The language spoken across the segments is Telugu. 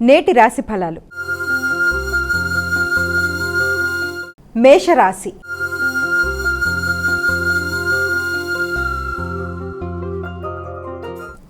నేటి రాశి ఫలాలు. మేషరాశి.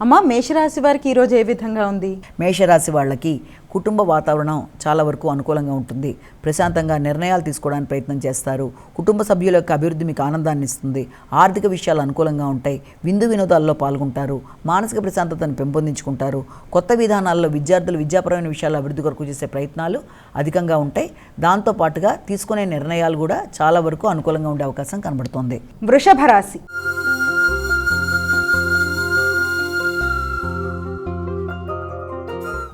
అమ్మా, మేషరాశి వారికి ఈరోజు ఏ విధంగా ఉంది? మేషరాశి వాళ్ళకి కుటుంబ వాతావరణం చాలా వరకు అనుకూలంగా ఉంటుంది. ప్రశాంతంగా నిర్ణయాలు తీసుకోవడానికి ప్రయత్నం చేస్తారు. కుటుంబ సభ్యుల యొక్క అభివృద్ధి మీకు ఆనందాన్ని ఇస్తుంది. ఆర్థిక విషయాలు అనుకూలంగా ఉంటాయి. విందు వినోదాల్లో పాల్గొంటారు. మానసిక ప్రశాంతతను పెంపొందించుకుంటారు. కొత్త విధానాల్లో విద్యార్థులు విద్యాపరమైన విషయాల అభివృద్ధి కొరకు చేసే ప్రయత్నాలు అధికంగా ఉంటాయి. దాంతోపాటుగా తీసుకునే నిర్ణయాలు కూడా చాలా వరకు అనుకూలంగా ఉండే అవకాశం కనబడుతోంది. వృషభ రాశి.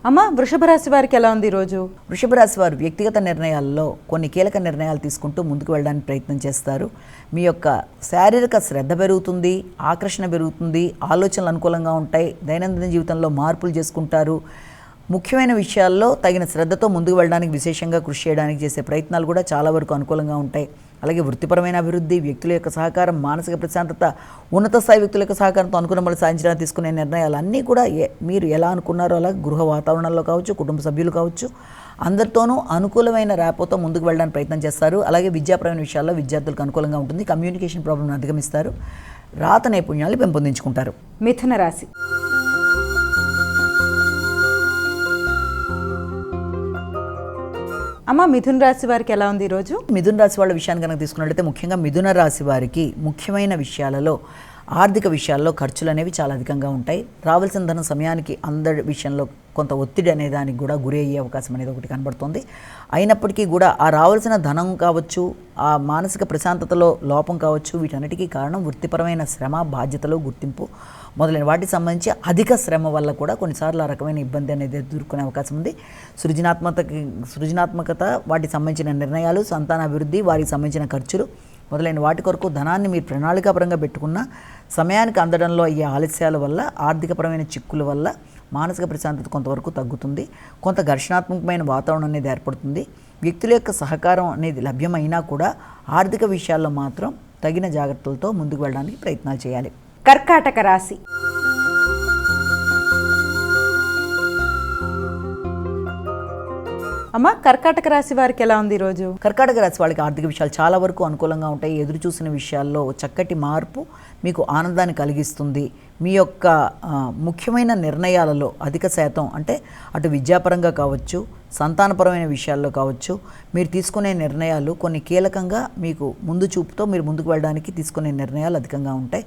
అమ్మా, వృషభ రాశి వారికి ఎలా ఉంది ఈరోజు? వృషభ రాశి వారు వ్యక్తిగత నిర్ణయాల్లో కొన్ని కీలక నిర్ణయాలు తీసుకుంటూ ముందుకు వెళ్ళడానికి ప్రయత్నం చేస్తారు. మీ యొక్క శారీరక శ్రద్ధ పెరుగుతుంది, ఆకర్షణ పెరుగుతుంది, ఆలోచనలు అనుకూలంగా ఉంటాయి. దైనందిన జీవితంలో మార్పులు చేసుకుంటారు. ముఖ్యమైన విషయాల్లో తగిన శ్రద్ధతో ముందుకు వెళ్ళడానికి, విశేషంగా కృషి చేయడానికి చేసే ప్రయత్నాలు కూడా చాలా వరకు అనుకూలంగా ఉంటాయి. అలాగే వృత్తిపరమైన అభివృద్ధి, వ్యక్తుల యొక్క సహకారం, మానసిక ప్రశాంతత, ఉన్నత స్థాయి వ్యక్తుల యొక్క సహకారంతో అనుకున్న సాధించడానికి తీసుకునే నిర్ణయాలు అన్నీ కూడా మీరు ఎలా అనుకున్నారో అలా గృహ వాతావరణంలో కావచ్చు, కుటుంబ సభ్యులు కావచ్చు, అందరితోనూ అనుకూలమైన ర్యాపోతో ముందుకు వెళ్ళడానికి ప్రయత్నం చేస్తారు. అలాగే విద్యాపరమైన విషయాల్లో విద్యార్థులకు అనుకూలంగా ఉంటుంది. కమ్యూనికేషన్ ప్రాబ్లమ్ని అధిగమిస్తారు. రాత నైపుణ్యాలు పెంపొందించుకుంటారు. మిథున రాశి. అమ్మ, మిథున రాశి వారికి ఎలా ఉంది ఈరోజు? మిథున రాశి వాళ్ళ విషయాన్ని కనుక తీసుకున్నట్లయితే ముఖ్యంగా మిథున రాశి వారికి ముఖ్యమైన విషయాలలో ఆర్థిక విషయాల్లో ఖర్చులు అనేవి చాలా అధికంగా ఉంటాయి. రావాల్సిన ధనం సమయానికి అందరి విషయంలో కొంత ఒత్తిడి అనే దానికి కూడా గురి అయ్యే అవకాశం అనేది ఒకటి కనబడుతుంది. అయినప్పటికీ కూడా ఆ రావాల్సిన ధనం కావచ్చు, ఆ మానసిక ప్రశాంతతలో లోపం కావచ్చు, వీటన్నిటికీ కారణం వృత్తిపరమైన శ్రమ, బాధ్యతలు, గుర్తింపు మొదలైన వాటికి సంబంధించి అధిక శ్రమ వల్ల కూడా కొన్నిసార్లు ఆ రకమైన ఇబ్బంది అనేది ఎదుర్కొనే అవకాశం ఉంది. సృజనాత్మకత, వాటికి సంబంధించిన నిర్ణయాలు, సంతాన అభివృద్ధి, వారికి సంబంధించిన ఖర్చులు మొదలైన వాటి కొరకు ధనాన్ని మీరు ప్రణాళికాపరంగా పెట్టుకున్న సమయానికి అందడంలో అయ్యే ఆలస్యాల వల్ల, ఆర్థికపరమైన చిక్కుల వల్ల మానసిక ప్రశాంతత కొంతవరకు తగ్గుతుంది. కొంత ఘర్షణాత్మకమైన వాతావరణం అనేది ఏర్పడుతుంది. వ్యక్తుల యొక్క సహకారం అనేది లభ్యమైనా కూడా ఆర్థిక విషయాల్లో మాత్రం తగిన జాగ్రత్తలతో ముందుకు వెళ్ళడానికి ప్రయత్నాలు చేయాలి. కర్కాటక రాశి. అమ్మ, కర్కాటక రాశి వారికి ఎలా ఉంది ఈరోజు? కర్కాటక రాశి వాళ్ళకి ఆర్థిక విషయాలు చాలా వరకు అనుకూలంగా ఉంటాయి. ఎదురు చూసిన విషయాల్లో చక్కటి మార్పు మీకు ఆనందాన్ని కలిగిస్తుంది. మీ యొక్క ముఖ్యమైన నిర్ణయాలలో అధిక శాతం, అంటే అటు విద్యాపరంగా కావచ్చు, సంతానపరమైన విషయాల్లో కావచ్చు, మీరు తీసుకునే నిర్ణయాలు కొన్ని కీలకంగా మీకు ముందు చూపుతో మీరు ముందుకు వెళ్ళడానికి తీసుకునే నిర్ణయాలు అధికంగా ఉంటాయి.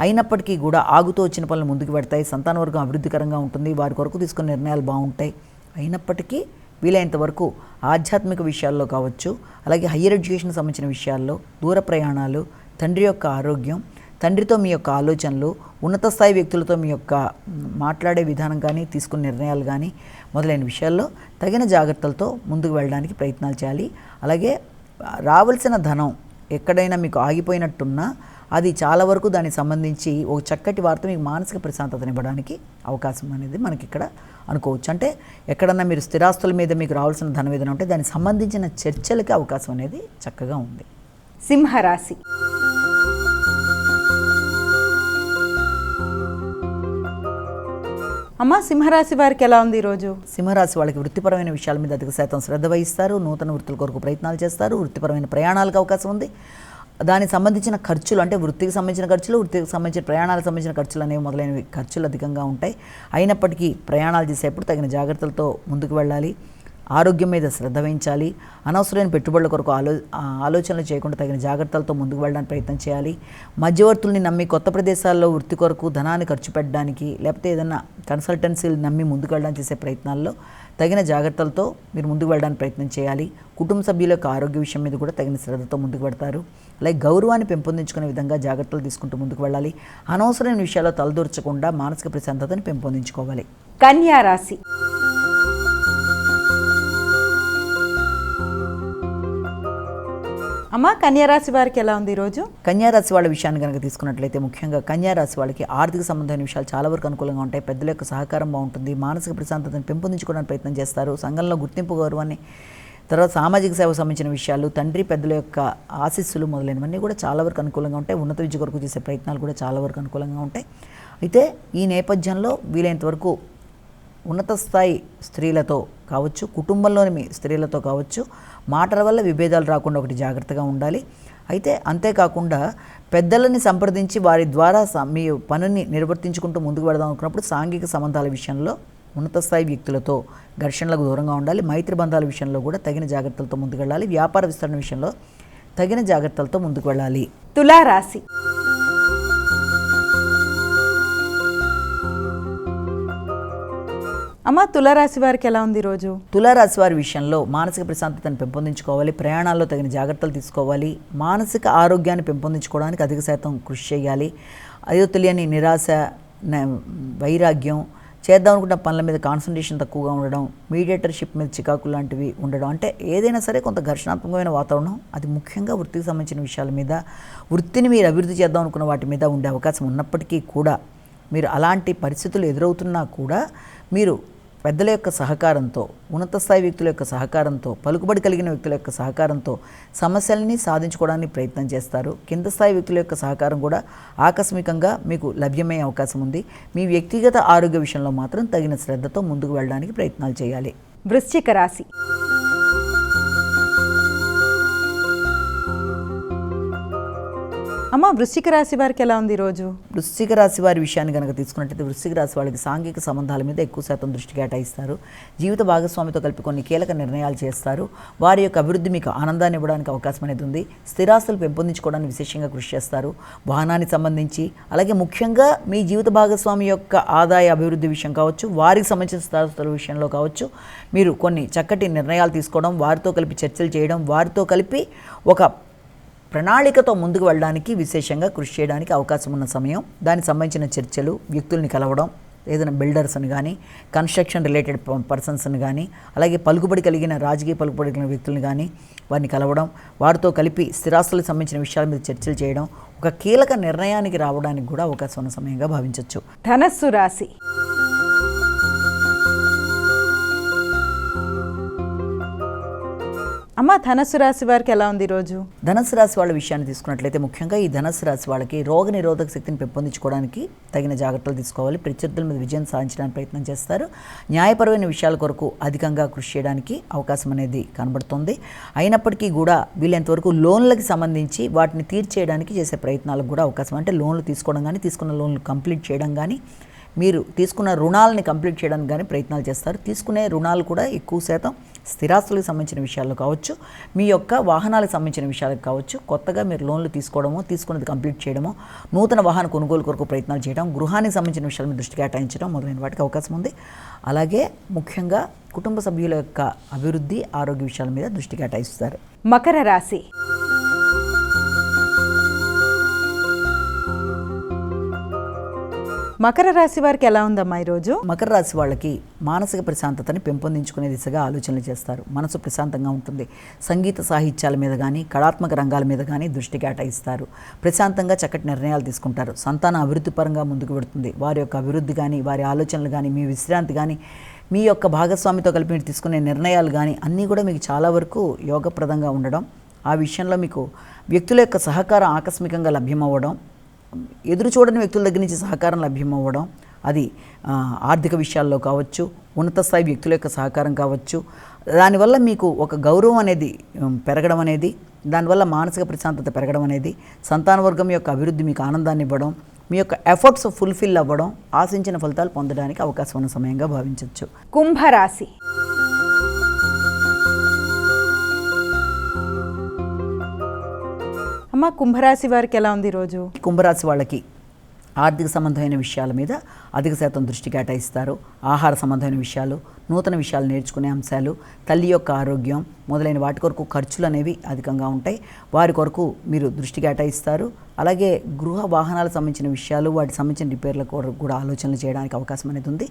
అయినప్పటికీ కూడా ఆగుతూ వచ్చిన పనులు ముందుకు పెడతాయి. సంతాన వర్గం అభివృద్ధికరంగా ఉంటుంది. వారి కొరకు తీసుకునే నిర్ణయాలు బాగుంటాయి. అయినప్పటికీ వీలైనంత వరకు ఆధ్యాత్మిక విషయాల్లో కావచ్చు, అలాగే హయ్యర్ ఎడ్యుకేషన్ సంబంధించిన విషయాల్లో, దూర ప్రయాణాలు, తండ్రి యొక్క ఆరోగ్యం, తండ్రితో మీ యొక్క ఆలోచనలు, ఉన్నత స్థాయి వ్యక్తులతో మీ యొక్క మాట్లాడే విధానం కానీ, తీసుకునే నిర్ణయాలు కానీ మొదలైన విషయాల్లో తగిన జాగ్రత్తలతో ముందుకు వెళ్ళడానికి ప్రయత్నాలు చేయాలి. అలాగే రావాల్సిన ధనం ఎక్కడైనా మీకు ఆగిపోయినట్టున్నా అది చాలా వరకు దానికి సంబంధించి ఒక చక్కటి వార్త మీకు మానసిక ప్రశాంతతని ఇవ్వడానికి అవకాశం అనేది మనకి ఇక్కడ అనుకోవచ్చు. అంటే ఎక్కడన్నా మీరు స్థిరాస్తుల మీద మీకు రావాల్సిన ధనం ఏదైనా ఉంటే దానికి సంబంధించిన చర్చలకి అవకాశం అనేది చక్కగా ఉంది. సింహరాశి. అమ్మ, సింహరాశి వారికి ఎలా ఉంది ఈరోజు? సింహరాశి వాళ్ళకి వృత్తిపరమైన విషయాల మీద అధిక శాతం శ్రద్ధ వహిస్తారు. నూతన వృత్తుల కొరకు ప్రయత్నాలు చేస్తారు. వృత్తిపరమైన ప్రయాణాలకు అవకాశం ఉంది. దానికి సంబంధించిన ఖర్చులు, అంటే వృత్తికి సంబంధించిన ఖర్చులు, వృత్తికి సంబంధించిన ప్రయాణాలకు సంబంధించిన ఖర్చులు అనేవి మొదలైనవి ఖర్చులు అధికంగా ఉంటాయి. అయినప్పటికీ ప్రయాణాలు చేసేప్పుడు తగిన జాగ్రత్తలతో ముందుకు వెళ్ళాలి. ఆరోగ్యం మీద శ్రద్ధ వహించాలి. అనవసరమైన పెట్టుబడుల కొరకు ఆలోచనలు చేయకుండా తగిన జాగ్రత్తలతో ముందుకు వెళ్ళడానికి ప్రయత్నం చేయాలి. మధ్యవర్తుల్ని నమ్మి కొత్త ప్రదేశాల్లో వృత్తి కొరకు ధనాన్ని ఖర్చు పెట్టడానికి, లేకపోతే ఏదైనా కన్సల్టెన్సీలు నమ్మి ముందుకు వెళ్ళడానికి చేసే ప్రయత్నాల్లో తగిన జాగ్రత్తలతో మీరు ముందుకు వెళ్ళడానికి ప్రయత్నం చేయాలి. కుటుంబ సభ్యుల యొక్క ఆరోగ్య విషయం మీద కూడా తగిన శ్రద్ధతో ముందుకు పెడతారు. అలాగే గౌరవాన్ని పెంపొందించుకునే విధంగా జాగ్రత్తలు తీసుకుంటూ ముందుకు వెళ్ళాలి. అనవసరమైన విషయాల్లో తలదూర్చకుండా మానసిక ప్రశాంతతని పెంపొందించుకోవాలి. కన్యా రాశి. అమ్మ, కన్యారాశి వారికి ఎలా ఉంది ఈరోజు? కన్యారాశి వాళ్ళ విషయాన్ని కనుక తీసుకున్నట్లయితే ముఖ్యంగా కన్యారాశి వాళ్ళకి ఆర్థిక సంబంధమైన విషయాలు చాలా వరకు అనుకూలంగా ఉంటాయి. పెద్దల యొక్క సహకారం బాగుంటుంది. మానసిక ప్రశాంతతను పెంపొందించుకోవడానికి ప్రయత్నం చేస్తారు. సంఘంలో గుర్తింపు, గౌరవాన్ని, తర్వాత సామాజిక సేవకు సంబంధించిన విషయాలు, తండ్రి పెద్దల యొక్క ఆశీస్సులు మొదలైనవన్నీ కూడా చాలా వరకు అనుకూలంగా ఉంటాయి. ఉన్నత విద్య కొరకు చేసే ప్రయత్నాలు కూడా చాలా వరకు అనుకూలంగా ఉంటాయి. అయితే ఈ నేపథ్యంలో వీలైనంత వరకు ఉన్నత స్థాయి స్త్రీలతో కావచ్చు, కుటుంబంలోని మీ స్త్రీలతో కావచ్చు, మాటల వల్ల విభేదాలు రాకుండా ఒకటి జాగ్రత్తగా ఉండాలి. అయితే అంతేకాకుండా పెద్దలని సంప్రదించి వారి ద్వారా మీ పనిని నిర్వర్తించుకుంటూ ముందుకు వెళదాం అనుకున్నప్పుడు సాంఘిక సంబంధాల విషయంలో ఉన్నత స్థాయి వ్యక్తులతో ఘర్షణలకు దూరంగా ఉండాలి. మైత్రి బంధాల విషయంలో కూడా తగిన జాగ్రత్తలతో ముందుకు వెళ్ళాలి. వ్యాపార విస్తరణ విషయంలో తగిన జాగ్రత్తలతో ముందుకు వెళ్ళాలి. తులారాశి. అమ్మ, తులారాశి వారికి ఎలా ఉంది ఈరోజు? తులారాశి వారి విషయంలో మానసిక ప్రశాంతతను పెంపొందించుకోవాలి. ప్రయాణాల్లో తగిన జాగ్రత్తలు తీసుకోవాలి. మానసిక ఆరోగ్యాన్ని పెంపొందించుకోవడానికి అధిక శాతం కృషి చేయాలి. అదో తెలియని నిరాశ, వైరాగ్యం, చేద్దాం అనుకున్న పనుల మీద కాన్సన్ట్రేషన్ తక్కువగా ఉండడం, మీడియేటర్షిప్ మీద చికాకులు లాంటివి ఉండడం, అంటే ఏదైనా సరే కొంత ఘర్షణాత్మకమైన వాతావరణం, అది ముఖ్యంగా వృత్తికి సంబంధించిన విషయాల మీద, వృత్తిని మీరు అభివృద్ధి చేద్దాం అనుకున్న వాటి మీద ఉండే అవకాశం ఉన్నప్పటికీ కూడా మీరు అలాంటి పరిస్థితులు ఎదురవుతున్నా కూడా మీరు పెద్దల యొక్క సహకారంతో, ఉన్నత స్థాయి వ్యక్తుల యొక్క సహకారంతో, పలుకుబడి కలిగిన వ్యక్తుల యొక్క సహకారంతో సమస్యలని సాధించుకోవడానికి ప్రయత్నం చేస్తారు. కింద స్థాయి వ్యక్తుల యొక్క సహకారం కూడా ఆకస్మికంగా మీకు లభ్యమయ్యే అవకాశం ఉంది. మీ వ్యక్తిగత ఆరోగ్య విషయంలో మాత్రం తగిన శ్రద్ధతో ముందుకు వెళ్ళడానికి ప్రయత్నాలు చేయాలి. వృశ్చిక రాశి. అమ్మ, వృశ్చిక రాశి వారికి ఎలా ఉంది ఈరోజు? వృశ్చిక రాశి వారి విషయాన్ని కనుక తీసుకున్నట్లయితే వృశ్చిక రాశి వాళ్ళకి సాంఘిక సంబంధాల మీద ఎక్కువ శాతం దృష్టి కేటాయిస్తారు. జీవిత భాగస్వామితో కలిపి కొన్ని కీలక నిర్ణయాలు చేస్తారు. వారి యొక్క అభివృద్ధి మీకు ఆనందాన్ని ఇవ్వడానికి అవకాశం అనేది ఉంది. స్థిరాస్తులు పెంపొందించుకోవడానికి విశేషంగా కృషి చేస్తారు. వాహనానికి సంబంధించి, అలాగే ముఖ్యంగా మీ జీవిత భాగస్వామి యొక్క ఆదాయ అభివృద్ధి విషయం కావచ్చు, వారికి సంబంధించిన స్థిరాస్తుల విషయంలో కావచ్చు, మీరు కొన్ని చక్కటి నిర్ణయాలు తీసుకోవడం, వారితో కలిపి చర్చలు చేయడం, వారితో కలిపి ఒక ప్రణాళికతో ముందుకు వెళ్ళడానికి విశేషంగా కృషి చేయడానికి అవకాశం ఉన్న సమయం. దానికి సంబంధించిన చర్చలు, వ్యక్తుల్ని కలవడం, ఏదైనా బిల్డర్స్ని కానీ, కన్స్ట్రక్షన్ రిలేటెడ్ పర్సన్స్ని కానీ, అలాగే పలుకుబడి కలిగిన రాజకీయ పలుకుబడి కలిగిన వ్యక్తుల్ని కానీ వారిని కలవడం, వారితో కలిపి స్థిరాస్తులకు సంబంధించిన విషయాల మీద చర్చలు చేయడం, ఒక కీలక నిర్ణయానికి రావడానికి కూడా అవకాశం ఉన్న సమయంగా భావించవచ్చు. ధనస్సు రాశి. అమ్మ, ధనస్సు రాశి వారికి ఎలా ఉంది ఈరోజు? ధనస్సు రాశి వాళ్ళ విషయాన్ని తీసుకున్నట్లయితే ముఖ్యంగా ఈ ధనస్సు రాశి వాళ్ళకి రోగ నిరోధక శక్తిని పెంపొందించుకోవడానికి తగిన జాగ్రత్తలు తీసుకోవాలి. ప్రత్యర్థుల మీద విజయం సాధించడానికి ప్రయత్నం చేస్తారు. న్యాయపరమైన విషయాల కొరకు అధికంగా కృషి చేయడానికి అవకాశం అనేది కనబడుతుంది. అయినప్పటికీ కూడా వీళ్ళంతవరకు లోన్లకి సంబంధించి వాటిని తీర్చేయడానికి చేసే ప్రయత్నాలకు కూడా అవకాశం, అంటే లోన్లు తీసుకోవడం కానీ, తీసుకున్న లోన్లు కంప్లీట్ చేయడం కానీ, మీరు తీసుకున్న రుణాలని కంప్లీట్ చేయడానికి కానీ ప్రయత్నాలు చేస్తారు. తీసుకునే రుణాలు కూడా ఎక్కువ శాతం స్థిరాస్తులకు సంబంధించిన విషయాల్లో కావచ్చు, మీ యొక్క వాహనాలకు సంబంధించిన విషయాలకు కావచ్చు, కొత్తగా మీరు లోన్లు తీసుకోవడమో, తీసుకున్నది కంప్లీట్ చేయడమో, నూతన వాహన కొనుగోలు కొరకు ప్రయత్నాలు చేయడం, గృహానికి సంబంధించిన విషయాల మీద దృష్టి కేటాయించడం మొదలైన వాటికి అవకాశం ఉంది. అలాగే ముఖ్యంగా కుటుంబ సభ్యుల యొక్క అభివృద్ధి, ఆరోగ్య విషయాల మీద దృష్టి కేటాయిస్తారు. మకర రాశి. మకర రాశి వారికి ఎలా ఉందమ్మా ఈరోజు? మకర రాశి వాళ్ళకి మానసిక ప్రశాంతతని పెంపొందించుకునే దిశగా ఆలోచనలు చేస్తారు. మనసు ప్రశాంతంగా ఉంటుంది. సంగీత సాహిత్యాల మీద కానీ, కళాత్మక రంగాల మీద కానీ దృష్టి కేటాయిస్తారు. ప్రశాంతంగా చక్కటి నిర్ణయాలు తీసుకుంటారు. సంతాన అభివృద్ధి పరంగా ముందుకు పెడుతుంది. వారి యొక్క అభివృద్ధి కానీ, వారి ఆలోచనలు కానీ, మీ విశ్రాంతి కానీ, మీ యొక్క భాగస్వామితో కలిపి మీరు తీసుకునే నిర్ణయాలు కానీ అన్నీ కూడా మీకు చాలా వరకు యోగప్రదంగా ఉండడం, ఆ విషయంలో మీకు వ్యక్తుల యొక్క సహకారం ఆకస్మికంగా లభ్యమవ్వడం, ఎదురు చూడని వ్యక్తుల దగ్గర నుంచి సహకారం లభ్యమవ్వడం, అది ఆర్థిక విషయాల్లో కావచ్చు, ఉన్నత స్థాయి వ్యక్తుల యొక్క సహకారం కావచ్చు, దానివల్ల మీకు ఒక గౌరవం అనేది పెరగడం అనేది, దానివల్ల మానసిక ప్రశాంతత పెరగడం అనేది, సంతాన వర్గం యొక్క అభివృద్ధి మీకు ఆనందాన్ని ఇవ్వడం, మీ యొక్క ఎఫర్ట్స్ ఫుల్ఫిల్ అవ్వడం, ఆశించిన ఫలితాలు పొందడానికి అవకాశం ఉన్న సమయంగా భావించవచ్చు. కుంభరాశి. అమ్మ, కుంభరాశి వారికి ఎలా ఉంది ఈరోజు? కుంభరాశి వాళ్ళకి ఆర్థిక సంబంధమైన విషయాల మీద అధిక శాతం దృష్టి కేటాయిస్తారు. ఆహార సంబంధమైన విషయాలు, నూతన విషయాలు నేర్చుకునే అంశాలు, తల్లి యొక్క ఆరోగ్యం మొదలైన వాటి కొరకు ఖర్చులు అనేవి అధికంగా ఉంటాయి. వారి కొరకు మీరు దృష్టి కేటాయిస్తారు. అలాగే గృహ వాహనాలకు సంబంధించిన విషయాలు, వాటికి సంబంధించిన రిపేర్ల కొరకు కూడా ఆలోచనలు చేయడానికి అవకాశం అనేది ఉంది.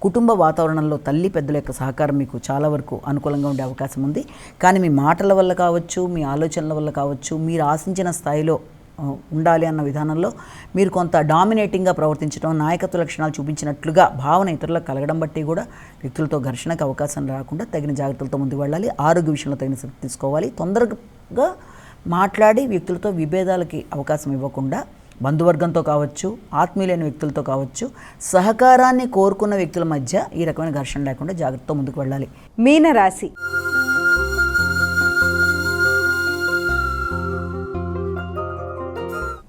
కుటుంబ వాతావరణంలో తల్లి పెద్దల యొక్క సహకారం మీకు చాలా వరకు అనుకూలంగా ఉండే అవకాశం ఉంది. కానీ మీ మాటల వల్ల కావచ్చు, మీ ఆలోచనల వల్ల కావచ్చు, మీరు ఆశించిన స్థాయిలో ఉండాలి అన్న విధానంలో మీరు కొంత డామినేటింగ్గా ప్రవర్తించడం, నాయకత్వ లక్షణాలు చూపించినట్లుగా భావన ఇతరులకు కలగడం బట్టి కూడా వ్యక్తులతో ఘర్షణకు అవకాశం రాకుండా తగిన జాగ్రత్తలతో ముందుకు వెళ్ళాలి. ఆరోగ్య విషయంలో తగిన శ్రద్ధ తీసుకోవాలి. తొందరగా మాట్లాడి వ్యక్తులతో విభేదాలకి అవకాశం ఇవ్వకుండా బంధువర్గంతో కావచ్చు, ఆత్మీయులైన వ్యక్తులతో కావచ్చు, సహకారాన్ని కోరుకున్న వ్యక్తుల మధ్య ఈ రకమైన ఘర్షణ లేకుండా జాగ్రత్తతో ముందుకు వెళ్ళాలి. మీనరాశి.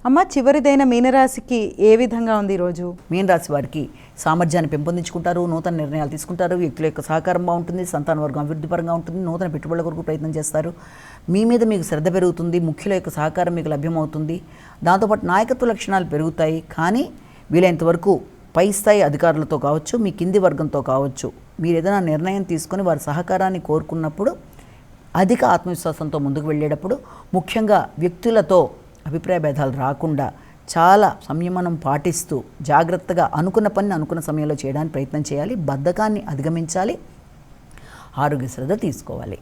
అమ్మ, చివరిదైన మీనరాశికి ఏ విధంగా ఉంది ఈరోజు? మీన రాశి వారికి సామర్థ్యాన్ని పెంపొందించుకుంటారు, నూతన నిర్ణయాలు తీసుకుంటారు, వ్యక్తుల యొక్క సహకారం బాగుంటుంది, సంతాన వర్గం అభివృద్ధి పరంగా ఉంటుంది, నూతన పెట్టుబడుల కొరకు ప్రయత్నం చేస్తారు, మీ మీద మీకు శ్రద్ధ పెరుగుతుంది, ముఖ్యుల యొక్క సహకారం మీకు లభ్యమవుతుంది, దాంతోపాటు నాయకత్వ లక్షణాలు పెరుగుతాయి. కానీ వీలైనంత వరకు పై స్థాయి అధికారులతో కావచ్చు, మీ కింది వర్గంతో కావచ్చు, మీరు ఏదైనా నిర్ణయం తీసుకొని వారి సహకారాన్ని కోరుకున్నప్పుడు అధిక ఆత్మవిశ్వాసంతో ముందుకు వెళ్ళేటప్పుడు ముఖ్యంగా వ్యక్తులతో అభిప్రాయ భేదాలు రాకుండా చాలా సంయమనం పాటిస్తూ జాగ్రత్తగా అనుకున్న పని అనుకున్న సమయంలో చేయడానికి ప్రయత్నం చేయాలి. బద్ధకాన్ని అధిగమించాలి, ఆరోగ్య శ్రద్ధ తీసుకోవాలి.